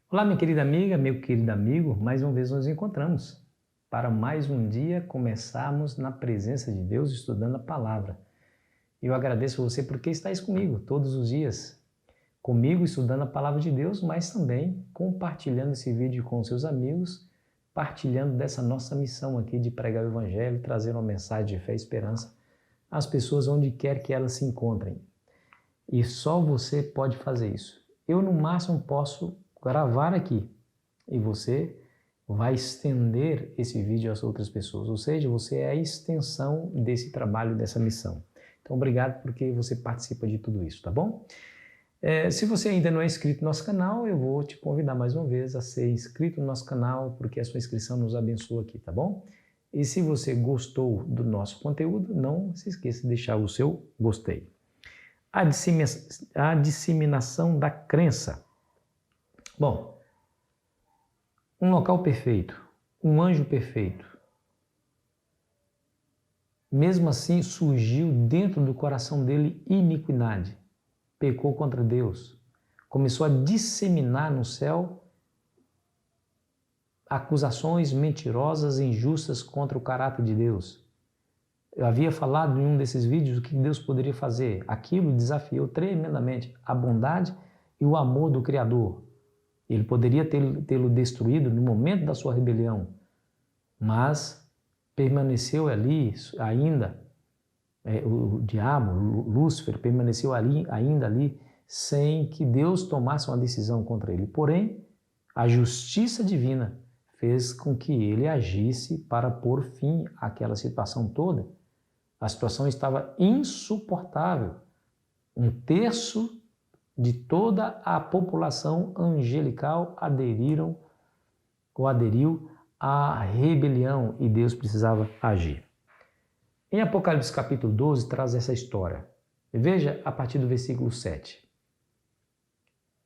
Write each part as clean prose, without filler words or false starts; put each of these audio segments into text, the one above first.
Olá, minha querida amiga, meu querido amigo, mais uma vez nos encontramos para mais um dia começarmos na presença de Deus estudando a palavra. Eu agradeço a você porque estáis comigo todos os dias, comigo estudando a palavra de Deus, mas também compartilhando esse vídeo com seus amigos, partilhando dessa nossa missão aqui de pregar o Evangelho, trazer uma mensagem de fé e esperança às pessoas onde quer que elas se encontrem. E só você pode fazer isso. Eu, no máximo, posso gravar aqui e você vai estender esse vídeo às outras pessoas, ou seja, você é a extensão desse trabalho, dessa missão. Então, obrigado porque você participa de tudo isso, tá bom? Se você ainda não é inscrito no nosso canal, eu vou te convidar mais uma vez a ser inscrito no nosso canal, porque a sua inscrição nos abençoa aqui, tá bom? E se você gostou do nosso conteúdo, não se esqueça de deixar o seu gostei. A disseminação da crença. Bom, um local perfeito, um anjo perfeito. Mesmo assim, surgiu dentro do coração dele iniquidade. Pecou contra Deus. Começou a disseminar no céu acusações mentirosas e injustas contra o caráter de Deus. Eu havia falado em um desses vídeos o que Deus poderia fazer. Aquilo desafiou tremendamente a bondade e o amor do Criador. Ele poderia tê-lo destruído no momento da sua rebelião, mas permaneceu ali ainda, o diabo, Lúcifer, permaneceu ainda ali sem que Deus tomasse uma decisão contra ele. Porém, a justiça divina fez com que ele agisse para pôr fim àquela situação toda. A situação estava insuportável. Um terço de toda a população angelical aderiu à rebelião e Deus precisava agir. Em Apocalipse capítulo 12 traz essa história. Veja a partir do versículo 7.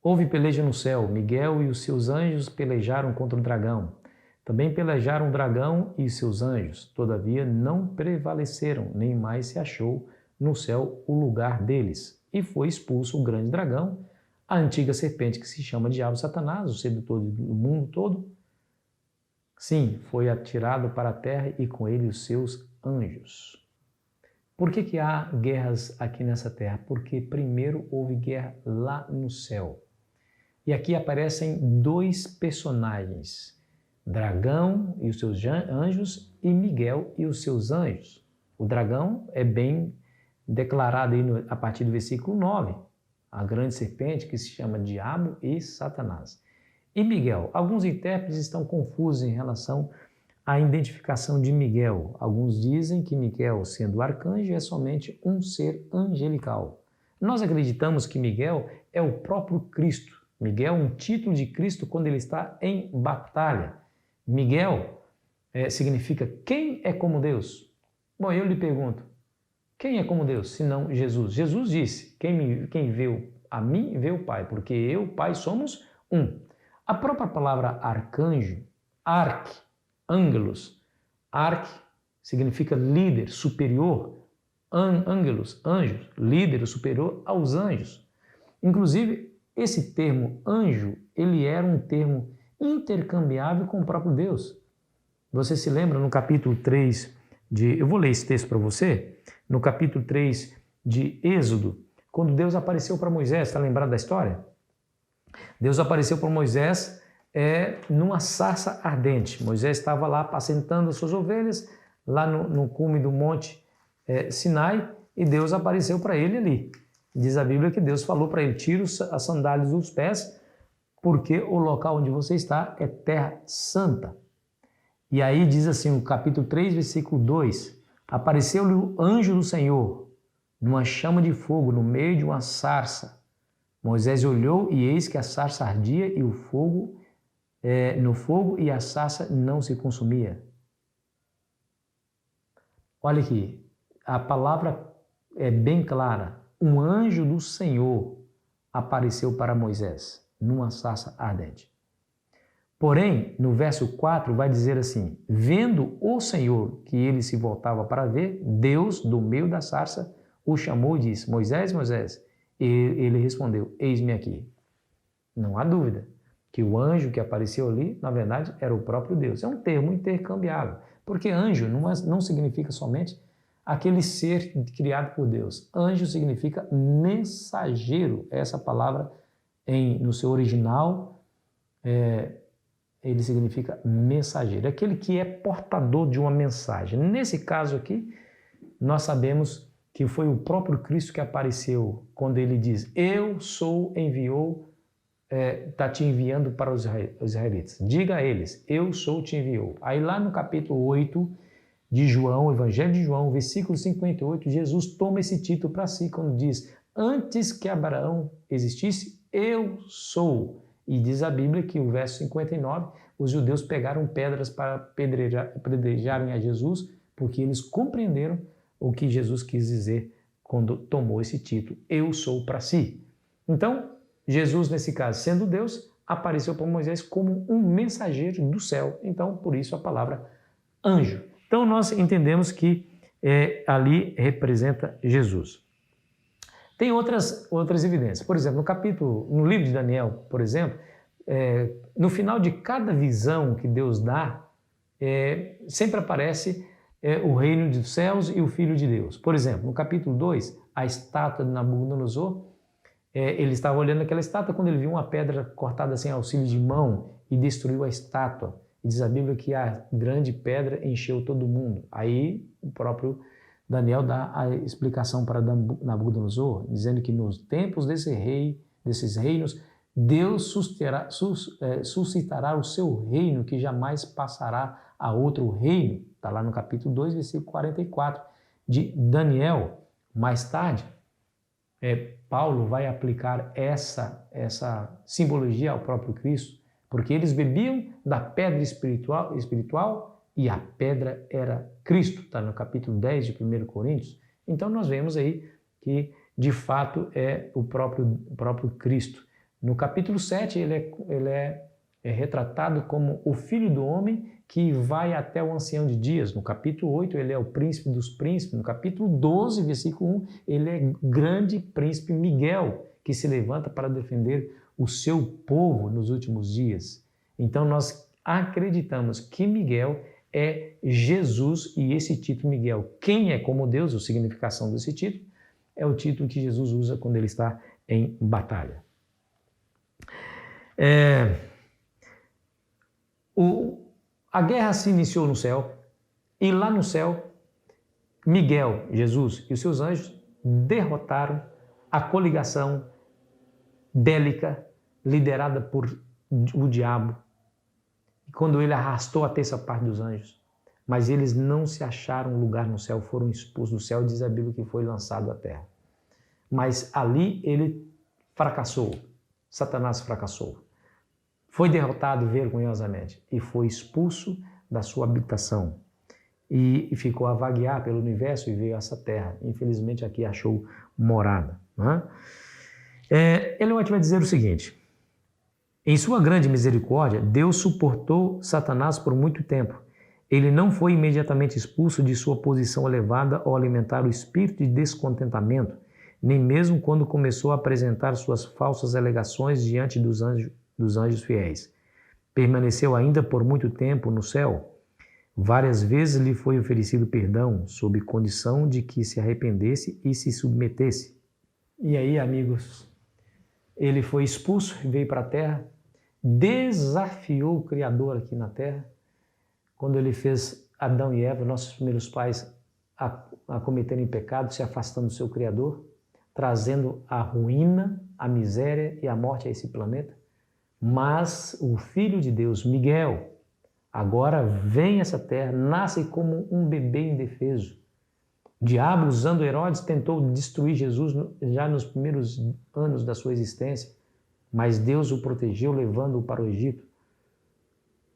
Houve peleja no céu, Miguel e os seus anjos pelejaram contra o dragão. Também pelejaram o dragão e seus anjos, todavia não prevaleceram, nem mais se achou no céu o lugar deles. E foi expulso o grande dragão, a antiga serpente que se chama Diabo Satanás, o sedutor do mundo todo. Sim, foi atirado para a terra e com ele os seus anjos. Por que há guerras aqui nessa terra? Porque primeiro houve guerra lá no céu. E aqui aparecem dois personagens, Dragão e os seus anjos e Miguel e os seus anjos. O dragão é bem declarado aí a partir do versículo 9, a grande serpente que se chama Diabo e Satanás. E Miguel, alguns intérpretes estão confusos em relação à identificação de Miguel. Alguns dizem que Miguel, sendo arcanjo, é somente um ser angelical. Nós acreditamos que Miguel é o próprio Cristo. Miguel é um título de Cristo quando ele está em batalha. Miguel significa quem é como Deus? Bom, eu lhe pergunto, quem é como Deus, senão Jesus? Jesus disse, quem vê a mim, vê o Pai, porque eu e o Pai somos um. A própria palavra arcanjo, angelos, significa líder, superior, angelos, anjos, líder superior aos anjos. Inclusive, esse termo anjo, ele era um termo intercambiável com o próprio Deus. Você se lembra no capítulo 3 eu vou ler esse texto para você, no capítulo 3 de Êxodo, quando Deus apareceu para Moisés, está lembrado da história? Deus apareceu para Moisés numa sarça ardente. Moisés estava lá apacentando as suas ovelhas, lá no cume do monte Sinai, e Deus apareceu para ele ali. Diz a Bíblia que Deus falou para ele, tira as sandálias dos pés, porque o local onde você está é terra santa. E aí diz assim, o capítulo 3, versículo 2, apareceu-lhe o anjo do Senhor, numa chama de fogo, no meio de uma sarça. Moisés olhou e eis que a sarça ardia e o fogo, no fogo e a sarça não se consumia. Olha aqui, a palavra é bem clara. Um anjo do Senhor apareceu para Moisés, numa sarça ardente. Porém, no verso 4 vai dizer assim, vendo o Senhor que ele se voltava para ver, Deus, do meio da sarça, o chamou e disse, Moisés, Moisés. E ele respondeu, eis-me aqui. Não há dúvida. que o anjo que apareceu ali, na verdade, era o próprio Deus. É um termo intercambiável, porque anjo não significa somente aquele ser criado por Deus. Anjo significa mensageiro. Essa palavra, no seu original, ele significa mensageiro. É aquele que é portador de uma mensagem. Nesse caso aqui, nós sabemos que foi o próprio Cristo que apareceu quando ele diz: eu sou, enviou, está te enviando para os israelitas. Diga a eles: eu sou, te enviou. Aí lá no capítulo 8 de João, Evangelho de João, versículo 58, Jesus toma esse título para si quando diz: antes que Abraão existisse, eu sou. E diz a Bíblia que o verso 59, os judeus pegaram pedras para apedrejarem a Jesus, porque eles compreenderam o que Jesus quis dizer quando tomou esse título: eu sou, para si. Então, Jesus, nesse caso, sendo Deus, apareceu para Moisés como um mensageiro do céu. Então, por isso a palavra anjo. Então, nós entendemos que ali representa Jesus. Tem outras evidências. Por exemplo, no livro de Daniel, por exemplo, no final de cada visão que Deus dá, sempre aparece o reino dos céus e o Filho de Deus. Por exemplo, no capítulo 2, a estátua de Nabucodonosor, ele estava olhando aquela estátua quando ele viu uma pedra cortada sem auxílio de mão e destruiu a estátua. E diz a Bíblia que a grande pedra encheu todo mundo. Aí o próprio Daniel dá a explicação para Nabucodonosor, dizendo que nos tempos desses reinos, Deus suscitará o seu reino, que jamais passará a outro reino. Está lá no capítulo 2, versículo 44 de Daniel. Mais tarde, Paulo vai aplicar essa simbologia ao próprio Cristo, porque eles bebiam da pedra espiritual e a pedra era Cristo. Está no capítulo 10 de 1 Coríntios. Então nós vemos aí que de fato é o próprio Cristo. No capítulo 7 ele é retratado como o Filho do Homem que vai até o ancião de dias. No capítulo 8 ele é o príncipe dos príncipes. No capítulo 12, versículo 1, ele é grande príncipe Miguel, que se levanta para defender o seu povo nos últimos dias. Então nós acreditamos que Miguel é Jesus, e esse título Miguel, quem é como Deus, a significação desse título, é o título que Jesus usa quando ele está em batalha. A guerra se iniciou no céu, e lá no céu, Miguel, Jesus e os seus anjos derrotaram a coligação bélica liderada por o diabo, quando ele arrastou a terça parte dos anjos. Mas eles não se acharam lugar no céu, foram expulsos do céu, diz a Bíblia que foi lançado à terra. Mas ali ele fracassou, Satanás fracassou. Foi derrotado vergonhosamente e foi expulso da sua habitação. E ficou a vaguear pelo universo e veio a essa terra. Infelizmente aqui achou morada. Não é? Ellen White vai dizer o seguinte: em sua grande misericórdia, Deus suportou Satanás por muito tempo. Ele não foi imediatamente expulso de sua posição elevada ao alimentar o espírito de descontentamento, nem mesmo quando começou a apresentar suas falsas alegações diante dos anjos fiéis. Permaneceu ainda por muito tempo no céu. Várias vezes lhe foi oferecido perdão, sob condição de que se arrependesse e se submetesse. E aí, amigos, ele foi expulso e veio para a terra, desafiou o Criador aqui na terra, quando ele fez Adão e Eva, nossos primeiros pais, a cometerem pecado, se afastando do seu Criador, trazendo a ruína, a miséria e a morte a esse planeta. Mas o Filho de Deus, Miguel, agora vem a essa terra, nasce como um bebê indefeso. O diabo, usando Herodes, tentou destruir Jesus já nos primeiros anos da sua existência, mas Deus o protegeu, levando-o para o Egito.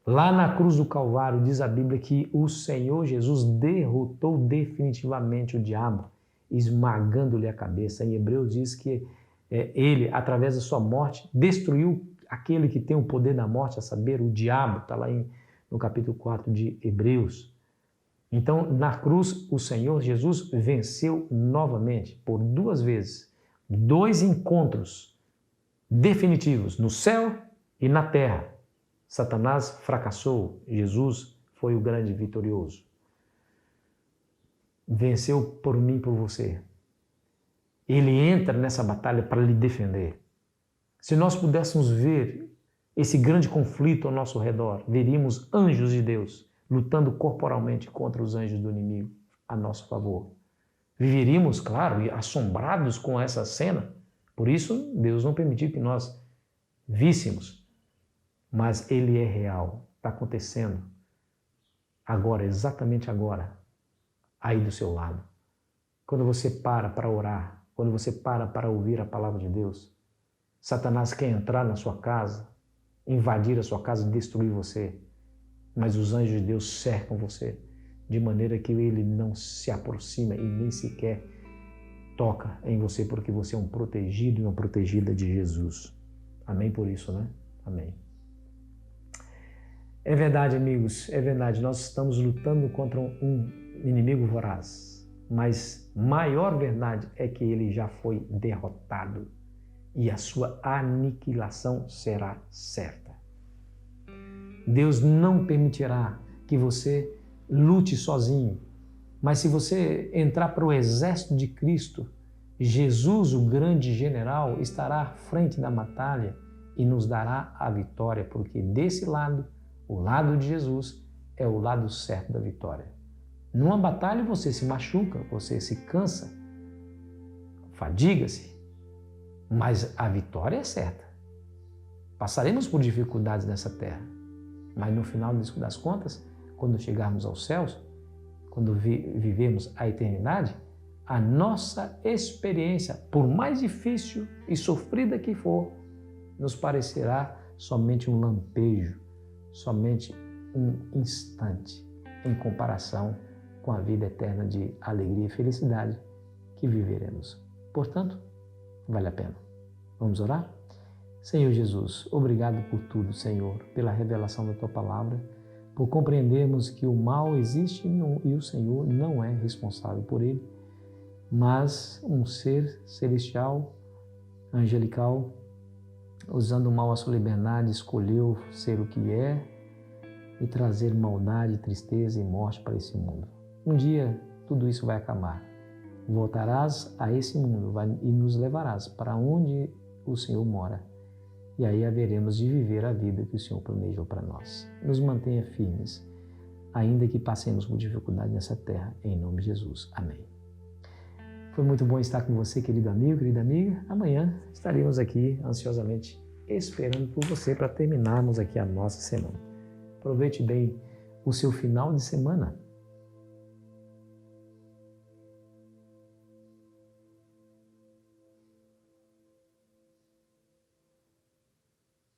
Lá na cruz do Calvário, diz a Bíblia que o Senhor Jesus derrotou definitivamente o diabo, esmagando-lhe a cabeça. Em Hebreus diz que ele, através da sua morte, destruiu aquele que tem o poder da morte, a saber, o diabo. Está lá no capítulo 4 de Hebreus. Então, na cruz, o Senhor Jesus venceu novamente, por 2 vezes. 2 encontros definitivos, no céu E na terra, Satanás fracassou, Jesus foi o grande vitorioso. Venceu por mim e por você. Ele entra nessa batalha para lhe defender. Se nós pudéssemos ver esse grande conflito ao nosso redor, veríamos anjos de Deus lutando corporalmente contra os anjos do inimigo a nosso favor. Viveríamos, claro, assombrados com essa cena. Por isso, Deus não permitiu que nós víssemos. Mas ele é real, está acontecendo agora, exatamente agora, aí do seu lado. Quando você para orar, quando você para ouvir a palavra de Deus, Satanás quer entrar na sua casa, invadir a sua casa e destruir você. Mas os anjos de Deus cercam você, de maneira que ele não se aproxima e nem sequer toca em você, porque você é um protegido e uma protegida de Jesus. Amém por isso, né? Amém. É verdade, amigos, é verdade. Nós estamos lutando contra um inimigo voraz, mas maior verdade é que ele já foi derrotado e a sua aniquilação será certa. Deus não permitirá que você lute sozinho, mas se você entrar para o exército de Cristo, Jesus, o grande general, estará à frente da batalha e nos dará a vitória, porque desse lado, o lado de Jesus, é o lado certo da vitória. Numa batalha você se machuca, você se cansa, fadiga-se, mas a vitória é certa. Passaremos por dificuldades nessa terra, mas no final das contas, quando chegarmos aos céus, quando vivemos a eternidade, a nossa experiência, por mais difícil e sofrida que for, nos parecerá somente um lampejo, somente um instante em comparação com a vida eterna de alegria e felicidade que viveremos. Portanto, vale a pena. Vamos orar? Senhor Jesus, obrigado por tudo, Senhor, pela revelação da Tua Palavra, por compreendermos que o mal existe e o Senhor não é responsável por ele, mas um ser celestial, angelical, usando o mal à sua liberdade, escolheu ser o que é e trazer maldade, tristeza e morte para esse mundo. Um dia tudo isso vai acabar. Voltarás a esse mundo e nos levarás para onde o Senhor mora. E aí haveremos de viver a vida que o Senhor planejou para nós. Nos mantenha firmes, ainda que passemos por dificuldade nessa terra, em nome de Jesus. Amém. Foi muito bom estar com você, querido amigo, querida amiga. Amanhã estaremos aqui ansiosamente esperando por você para terminarmos aqui a nossa semana. Aproveite bem o seu final de semana.